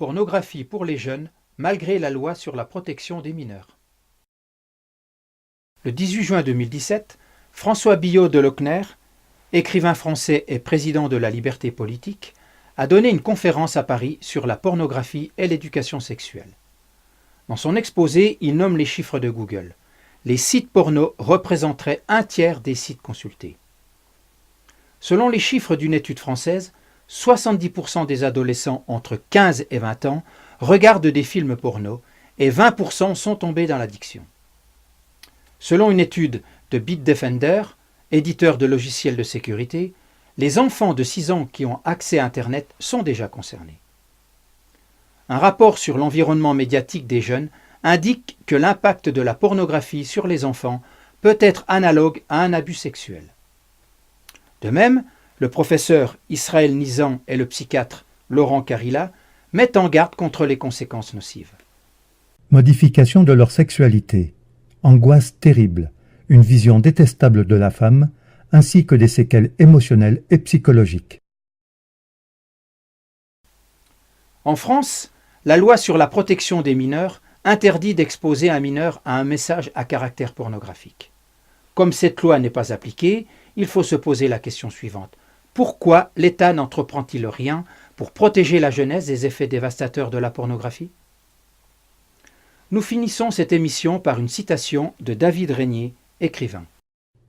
pornographie pour les jeunes malgré la loi sur la protection des mineurs. Le 18 juin 2017, François Billaud de Lochner, écrivain français et président de la Liberté politique, a donné une conférence à Paris sur la pornographie et l'éducation sexuelle. Dans son exposé, il nomme les chiffres de Google. Les sites porno représenteraient un tiers des sites consultés. Selon les chiffres d'une étude française, 70% des adolescents entre 15 et 20 ans regardent des films porno et 20% sont tombés dans l'addiction. Selon une étude de Bitdefender, éditeur de logiciels de sécurité, les enfants de 6 ans qui ont accès à Internet sont déjà concernés. Un rapport sur l'environnement médiatique des jeunes indique que l'impact de la pornographie sur les enfants peut être analogue à un abus sexuel. De même, le professeur Israël Nizan et le psychiatre Laurent Carilla mettent en garde contre les conséquences nocives. Modification de leur sexualité, angoisse terrible, une vision détestable de la femme, ainsi que des séquelles émotionnelles et psychologiques. En France, la loi sur la protection des mineurs interdit d'exposer un mineur à un message à caractère pornographique. Comme cette loi n'est pas appliquée, il faut se poser la question suivante. Pourquoi l'État n'entreprend-il rien pour protéger la jeunesse des effets dévastateurs de la pornographie? Nous finissons cette émission par une citation de David Régnier, écrivain.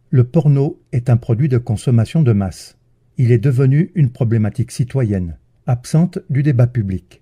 Le porno est un produit de consommation de masse. Il est devenu une problématique citoyenne, absente du débat public.